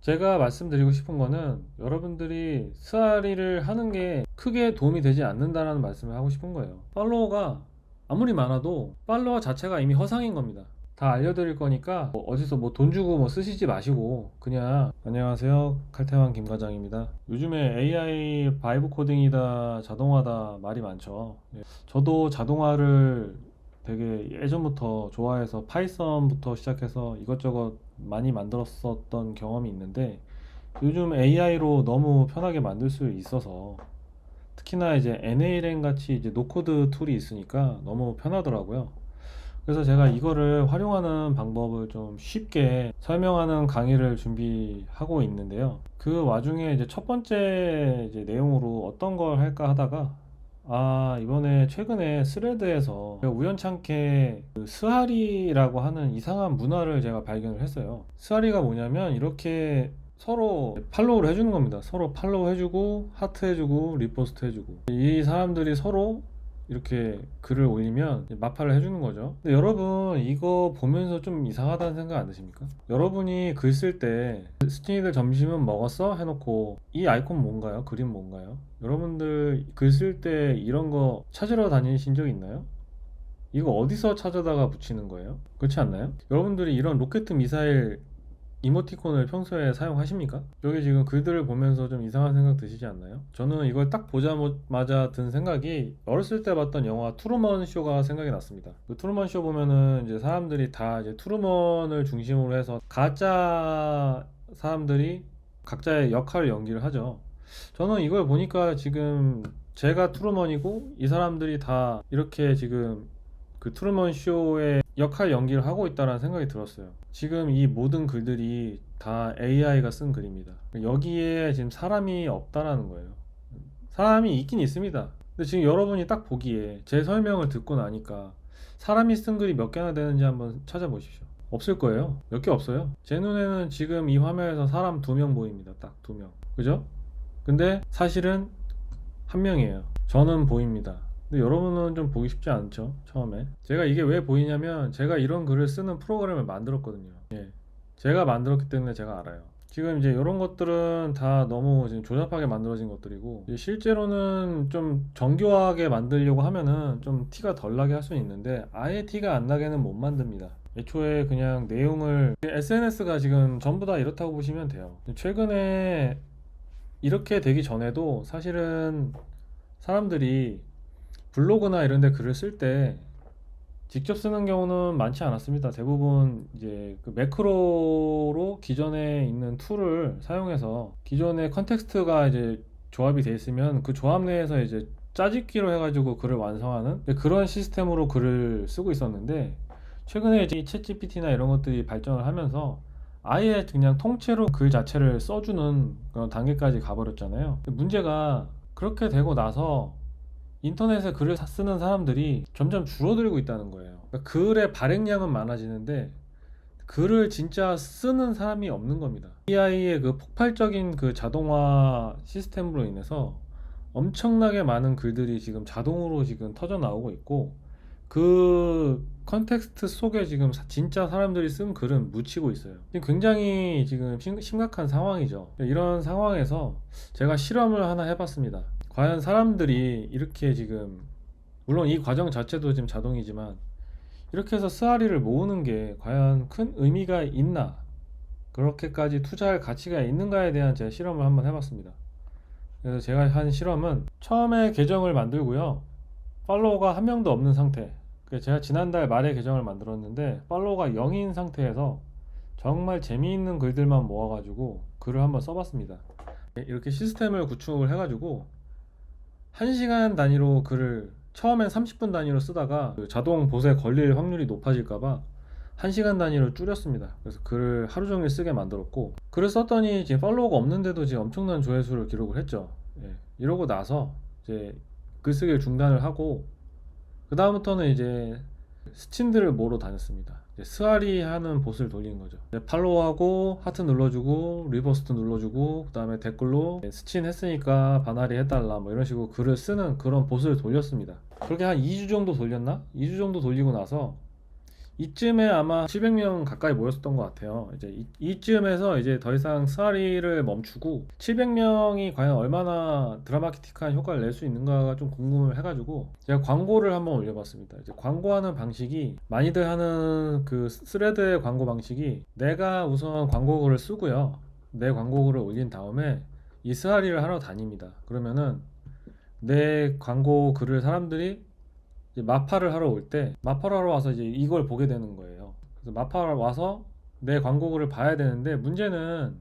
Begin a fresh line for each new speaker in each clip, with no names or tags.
제가 말씀드리고 싶은 거는 여러분들이 스아리를 하는 게 크게 도움이 되지 않는다라는 말씀을 하고 싶은 거예요. 팔로워가 아무리 많아도 팔로워 자체가 이미 허상인 겁니다. 다 알려드릴 거니까 어디서 뭐 돈 주고 뭐 쓰시지 마시고 그냥 안녕하세요, 칼퇴왕 김과장입니다. 요즘에 AI 바이브 코딩이다 자동화다 말이 많죠. 예. 저도 자동화를 되게 예전부터 좋아해서 파이썬부터 시작해서 이것저것 많이 만들었었던 경험이 있는데 요즘 AI로 너무 편하게 만들 수 있어서 특히나 이제 NALM 같이 이제 노코드 툴이 있으니까 너무 편하더라고요. 그래서 제가 이거를 활용하는 방법을 좀 쉽게 설명하는 강의를 준비하고 있는데요. 그 와중에 이제 첫 번째 이제 내용으로 어떤 걸 할까 하다가 이번에 최근에 스레드에서 제가 우연찮게 그 스하리라고 하는 이상한 문화를 제가 발견을 했어요. 스하리가 뭐냐면 이렇게 서로 팔로우를 해주는 겁니다. 서로 팔로우 해주고 하트 해주고 리포스트 해주고 이 사람들이 서로 이렇게 글을 올리면 마팔을 해주는 거죠. 근데 여러분 이거 보면서 좀 이상하다는 생각 안 드십니까? 여러분이 글 쓸 때 스티니들 점심은 먹었어? 해놓고 이 아이콘 뭔가요? 그림 뭔가요? 여러분들 글 쓸 때 이런 거 찾으러 다니신 적 있나요? 이거 어디서 찾아다가 붙이는 거예요? 그렇지 않나요? 여러분들이 이런 로켓 미사일 이모티콘을 평소에 사용하십니까? 여기 지금 글들을 보면서 좀 이상한 생각 드시지 않나요? 저는 이걸 딱 보자마자 든 생각이 어렸을 때 봤던 영화 트루먼 쇼가 생각이 났습니다. 그 트루먼 쇼 보면은 이제 사람들이 다 이제 트루먼을 중심으로 해서 가짜 사람들이 각자의 역할을 연기를 하죠. 저는 이걸 보니까 지금 제가 트루먼이고 이 사람들이 다 이렇게 지금 그 트루먼 쇼의 역할 연기를 하고 있다는 생각이 들었어요. 지금 이 모든 글들이 다 AI가 쓴 글입니다. 여기에 지금 사람이 없다라는 거예요. 사람이 있긴 있습니다. 근데 지금 여러분이 딱 보기에 제 설명을 듣고 나니까 사람이 쓴 글이 몇 개나 되는지 한번 찾아보십시오. 없을 거예요. 몇 개 없어요. 제 눈에는 지금 이 화면에서 사람 2명 보입니다. 딱 2명. 그죠? 근데 사실은 한 명이에요. 저는 보입니다. 근데 여러분은 좀 보기 쉽지 않죠, 처음에. 제가 이게 왜 보이냐면 제가 이런 글을 쓰는 프로그램을 만들었거든요. 예. 제가 만들었기 때문에 제가 알아요. 지금 이제 이런 것들은 다 너무 지금 조잡하게 만들어진 것들이고 이제 실제로는 좀 정교하게 만들려고 하면은 좀 티가 덜 나게 할 수는 있는데 아예 티가 안 나게는 못 만듭니다. 애초에 그냥 내용을 SNS가 지금 전부 다 이렇다고 보시면 돼요. 최근에 이렇게 되기 전에도 사실은 사람들이 블로그나 이런 데 글을 쓸 때 직접 쓰는 경우는 많지 않았습니다. 대부분 이제 그 매크로로 기존에 있는 툴을 사용해서 기존의 컨텍스트가 이제 조합이 돼 있으면 그 조합 내에서 이제 짜집기로 해가지고 글을 완성하는 그런 시스템으로 글을 쓰고 있었는데 최근에 이제 챗GPT나 이런 것들이 발전을 하면서 아예 그냥 통째로 글 자체를 써주는 그런 단계까지 가버렸잖아요. 문제가 그렇게 되고 나서 인터넷에 글을 쓰는 사람들이 점점 줄어들고 있다는 거예요. 그러니까 글의 발행량은 많아지는데 글을 진짜 쓰는 사람이 없는 겁니다. AI의 그 폭발적인 그 자동화 시스템으로 인해서 엄청나게 많은 글들이 지금 자동으로 지금 터져 나오고 있고 그 컨텍스트 속에 지금 진짜 사람들이 쓴 글은 묻히고 있어요. 굉장히 지금 심각한 상황이죠. 이런 상황에서 제가 실험을 하나 해봤습니다. 과연 사람들이 이렇게 지금 물론 이 과정 자체도 지금 자동이지만 이렇게 해서 스아리를 모으는 게 과연 큰 의미가 있나, 그렇게까지 투자할 가치가 있는가에 대한 제가 실험을 한번 해봤습니다. 그래서 제가 한 실험은 처음에 계정을 만들고요, 팔로워가 한 명도 없는 상태, 제가 지난달 말에 계정을 만들었는데 팔로워가 0인 상태에서 정말 재미있는 글들만 모아가지고 글을 한번 써봤습니다. 이렇게 시스템을 구축을 해가지고 1시간 단위로 글을 처음엔 30분 단위로 쓰다가 그 자동 봇에 걸릴 확률이 높아질까봐 1시간 단위로 줄였습니다. 그래서 글을 하루 종일 쓰게 만들었고 글을 썼더니 지금 팔로워가 없는데도 지금 엄청난 조회수를 기록을 했죠. 예. 이러고 나서 이제 글쓰기를 중단을 하고 그 다음부터는 이제 스친들을 모으러 다녔습니다. 스아리 하는 봇을 돌리는 거죠. 팔로우하고 하트 눌러주고 리버스트 눌러주고 그 다음에 댓글로 스친 했으니까 바나리 해달라 뭐 이런 식으로 글을 쓰는 그런 봇을 돌렸습니다. 그렇게 한 2주 정도 돌렸나? 2주 정도 돌리고 나서 이쯤에 아마 700명 가까이 모였었던 것 같아요. 이제 이쯤에서 이제 더 이상 스와리를 멈추고 700명이 과연 얼마나 드라마틱한 효과를 낼 수 있는가가 좀 궁금을 해가지고 제가 광고를 한번 올려봤습니다. 이제 광고하는 방식이 많이들 하는 그 스레드의 광고 방식이 내가 우선 광고글을 쓰고요. 내 광고글을 올린 다음에 이 스와리를 하러 다닙니다. 그러면은 내 광고 글을 사람들이 이제 마파를 하러 올 때 마파를 하러 와서 이제 이걸 보게 되는 거예요. 그래서 마파를 와서 내 광고글을 봐야 되는데 문제는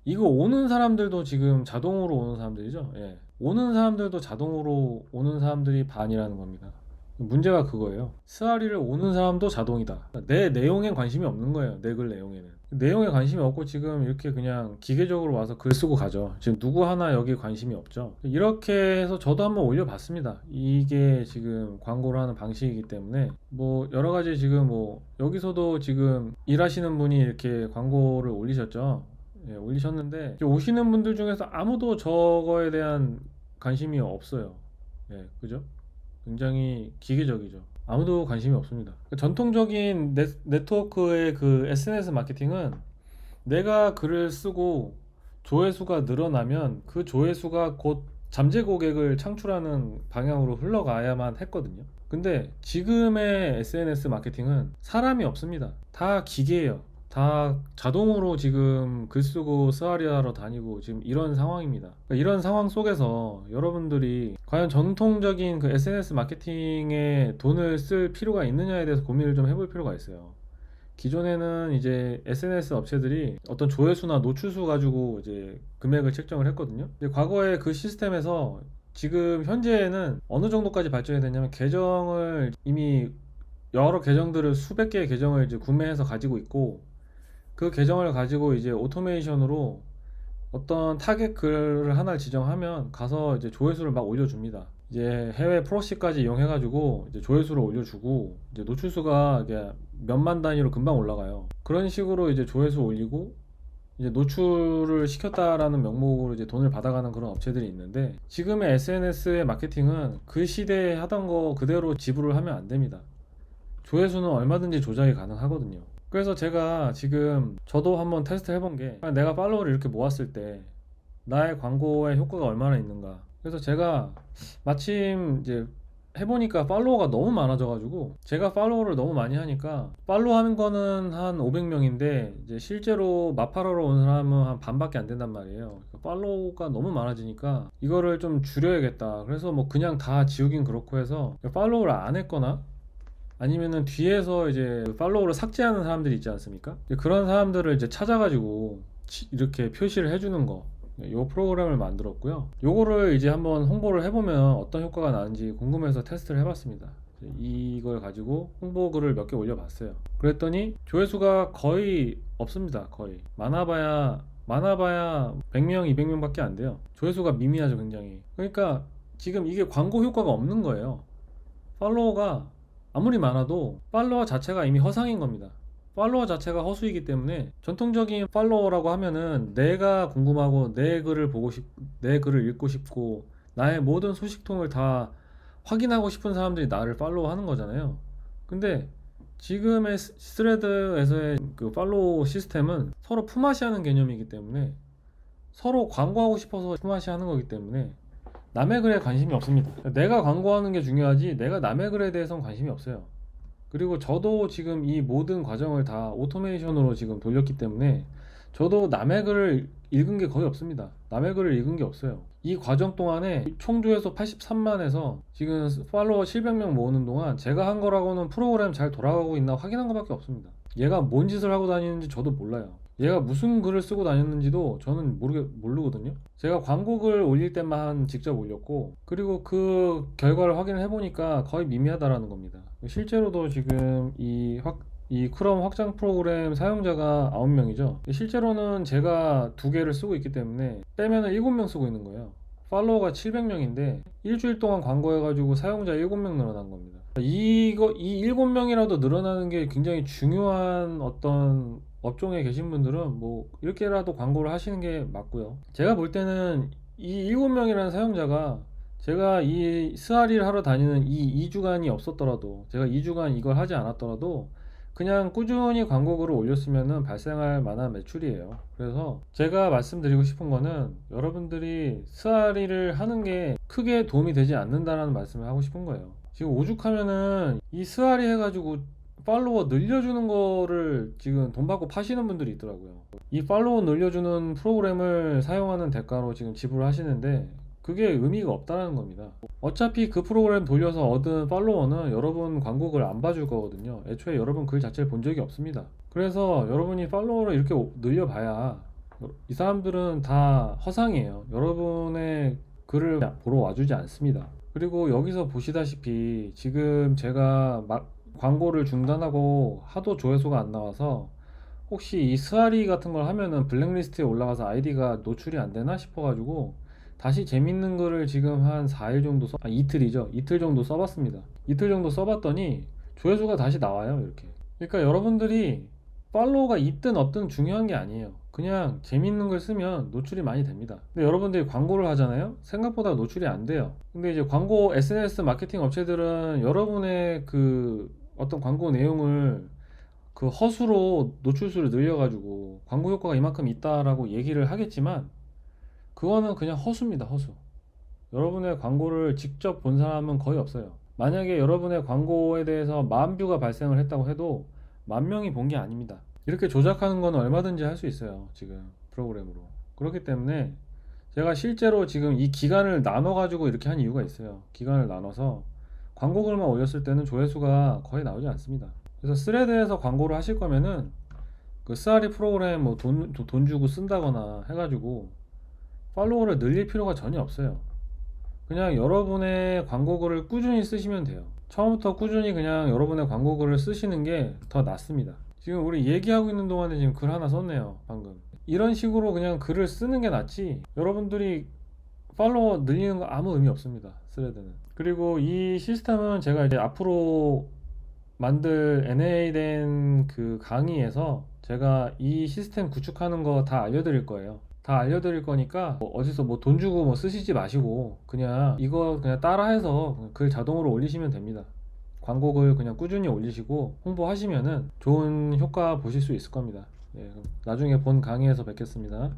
이거 오는 사람들도 지금 자동으로 오는 사람들이죠. 예. 오는 사람들도 자동으로 오는 사람들이 반이라는 겁니다. 문제가 그거예요. 스와리를 오는 사람도 자동이다. 내 내용엔 관심이 없는 거예요. 내 글 내용에는. 내용에 관심이 없고 지금 이렇게 그냥 기계적으로 와서 글 쓰고 가죠. 지금 누구 하나 여기에 관심이 없죠. 이렇게 해서 저도 한번 올려봤습니다. 이게 지금 광고를 하는 방식이기 때문에 뭐 여러 가지 지금 뭐 여기서도 지금 일하시는 분이 이렇게 광고를 올리셨죠. 예, 올리셨는데 이제 오시는 분들 중에서 아무도 저거에 대한 관심이 없어요. 예, 그죠? 굉장히 기계적이죠. 아무도 관심이 없습니다. 전통적인 네트워크의 그 SNS 마케팅은 내가 글을 쓰고 조회수가 늘어나면 그 조회수가 곧 잠재 고객을 창출하는 방향으로 흘러가야만 했거든요. 근데 지금의 SNS 마케팅은 사람이 없습니다. 다 기계예요. 다 자동으로 지금 글 쓰고 스와리하러 다니고 지금 이런 상황입니다. 그러니까 이런 상황 속에서 여러분들이 과연 전통적인 그 SNS 마케팅에 돈을 쓸 필요가 있느냐에 대해서 고민을 좀 해볼 필요가 있어요. 기존에는 이제 SNS 업체들이 어떤 조회수나 노출수 가지고 이제 금액을 책정을 했거든요. 근데 과거에 그 시스템에서 지금 현재는 어느 정도까지 발전이 됐냐면 계정을 이미 여러 계정들을 수백 개의 계정을 이제 구매해서 가지고 있고 그 계정을 가지고 이제 오토메이션으로 어떤 타겟 글을 하나를 지정하면 가서 이제 조회수를 막 올려줍니다. 이제 해외 프로시까지 이용해가지고 이제 조회수를 올려주고 이제 노출수가 이게 몇만 단위로 금방 올라가요. 그런 식으로 이제 조회수 올리고 이제 노출을 시켰다라는 명목으로 이제 돈을 받아가는 그런 업체들이 있는데 지금의 SNS의 마케팅은 그 시대에 하던 거 그대로 지불을 하면 안 됩니다. 조회수는 얼마든지 조작이 가능하거든요. 그래서 제가 지금 저도 한번 테스트 해본 게 내가 팔로워를 이렇게 모았을 때 나의 광고의 효과가 얼마나 있는가. 그래서 제가 마침 이제 해보니까 팔로워가 너무 많아져가지고 제가 팔로워를 너무 많이 하니까 팔로우 하는 거는 한 500명인데 이제 실제로 마팔하러 온 사람은 한 반밖에 안 된단 말이에요. 팔로우가 너무 많아지니까 이거를 좀 줄여야겠다. 그래서 뭐 그냥 다 지우긴 그렇고 해서 팔로우를 안 했거나 아니면은 뒤에서 이제 팔로우를 삭제하는 사람들이 있지 않습니까? 그런 사람들을 이제 찾아가지고 이렇게 표시를 해주는 거. 이 프로그램을 만들었고요. 요거를 이제 한번 홍보를 해보면 어떤 효과가 나는지 궁금해서 테스트를 해봤습니다. 이걸 가지고 홍보글을 몇 개 올려봤어요. 그랬더니 조회수가 거의 없습니다. 거의 많아봐야 100명, 200명 밖에 안 돼요. 조회수가 미미하죠, 굉장히. 그러니까 지금 이게 광고 효과가 없는 거예요. 팔로워가 아무리 많아도 팔로워 자체가 이미 허상인 겁니다. 팔로워 자체가 허수이기 때문에 전통적인 팔로워라고 하면은 내가 궁금하고 내 글을 읽고 싶고 나의 모든 소식통을 다 확인하고 싶은 사람들이 나를 팔로워 하는 거잖아요. 근데 지금의 스레드에서의 그 팔로우 시스템은 서로 품앗이 하는 개념이기 때문에 서로 광고하고 싶어서 품앗이 하는 거기 때문에 남의 글에 관심이 없습니다. 내가 광고하는 게 중요하지 내가 남의 글에 대해서는 관심이 없어요. 그리고 저도 지금 이 모든 과정을 다 오토메이션으로 지금 돌렸기 때문에 저도 남의 글을 읽은 게 거의 없습니다. 남의 글을 읽은 게 없어요. 이 과정 동안에 총 조회수 83만에서 지금 팔로워 700명 모으는 동안 제가 한 거라고는 프로그램 잘 돌아가고 있나 확인한 것밖에 없습니다. 얘가 뭔 짓을 하고 다니는지 저도 몰라요. 얘가 무슨 글을 쓰고 다녔는지도 저는 모르거든요. 제가 광고글 올릴 때만 직접 올렸고 그리고 그 결과를 확인을 해보니까 거의 미미하다라는 겁니다. 실제로도 지금 이 크롬 확장 프로그램 사용자가 9명이죠. 실제로는 제가 2개를 쓰고 있기 때문에 빼면은 7명 쓰고 있는 거예요. 팔로워가 700명인데 일주일 동안 광고해가지고 사용자 7명 늘어난 겁니다. 이 7명이라도 늘어나는 게 굉장히 중요한 어떤 업종에 계신 분들은 뭐 이렇게라도 광고를 하시는 게 맞고요. 제가 볼 때는 이 7명이라는 사용자가 제가 이 스와리를 하러 다니는 이 2주간이 없었더라도 제가 2주간 이걸 하지 않았더라도 그냥 꾸준히 광고글을 올렸으면 발생할 만한 매출이에요. 그래서 제가 말씀드리고 싶은 거는 여러분들이 스아리를 하는 게 크게 도움이 되지 않는다라는 말씀을 하고 싶은 거예요. 지금 오죽하면은 이 스아리 해가지고 팔로워 늘려주는 거를 지금 돈 받고 파시는 분들이 있더라고요. 이 팔로워 늘려주는 프로그램을 사용하는 대가로 지금 지불하시는데 그게 의미가 없다는 겁니다. 어차피 그 프로그램 돌려서 얻은 팔로워는 여러분 광고글 안 봐줄 거거든요. 애초에 여러분 글 자체를 본 적이 없습니다. 그래서 여러분이 팔로워를 이렇게 늘려봐야 이 사람들은 다 허상이에요. 여러분의 글을 보러 와주지 않습니다. 그리고 여기서 보시다시피 지금 제가 광고를 중단하고 하도 조회수가 안 나와서 혹시 이 스아리 같은 걸 하면은 블랙리스트에 올라가서 아이디가 노출이 안 되나 싶어가지고 다시 재밌는 거를 지금 한 4일 정도 이틀이죠. 이틀 정도 써봤습니다. 이틀 정도 써봤더니 조회수가 다시 나와요. 이렇게. 그러니까 여러분들이 팔로워가 있든 없든 중요한 게 아니에요. 그냥 재밌는 걸 쓰면 노출이 많이 됩니다. 근데 여러분들이 광고를 하잖아요. 생각보다 노출이 안 돼요. 근데 이제 광고 SNS 마케팅 업체들은 여러분의 그 어떤 광고 내용을 그 허수로 노출수를 늘려가지고 광고 효과가 이만큼 있다라고 얘기를 하겠지만 그거는 그냥 허수입니다. 허수. 여러분의 광고를 직접 본 사람은 거의 없어요. 만약에 여러분의 광고에 대해서 10,000뷰가 발생을 했다고 해도 10,000명이 본 게 아닙니다. 이렇게 조작하는 건 얼마든지 할 수 있어요. 지금 프로그램으로. 그렇기 때문에 제가 실제로 지금 이 기간을 나눠 가지고 이렇게 한 이유가 있어요. 기간을 나눠서 광고글만 올렸을 때는 조회수가 거의 나오지 않습니다. 그래서 스레드에서 광고를 하실 거면은 그 스아리 프로그램 뭐 돈 주고 쓴다거나 해가지고 팔로워를 늘릴 필요가 전혀 없어요. 그냥 여러분의 광고글을 꾸준히 쓰시면 돼요. 처음부터 꾸준히 그냥 여러분의 광고글을 쓰시는 게 더 낫습니다. 지금 우리 얘기하고 있는 동안에 지금 글 하나 썼네요. 방금. 이런 식으로 그냥 글을 쓰는 게 낫지 여러분들이 팔로워 늘리는 거 아무 의미 없습니다. 스레드는. 그리고 이 시스템은 제가 이제 앞으로 만들 NA 된 그 강의에서 제가 이 시스템 구축하는 거 다 알려드릴 거예요. 다 알려드릴 거니까 뭐 어디서 뭐 돈 주고 뭐 쓰시지 마시고 그냥 이거 그냥 따라해서 글 자동으로 올리시면 됩니다. 광고글 그냥 꾸준히 올리시고 홍보하시면은 좋은 효과 보실 수 있을 겁니다. 예, 그럼 나중에 본 강의에서 뵙겠습니다.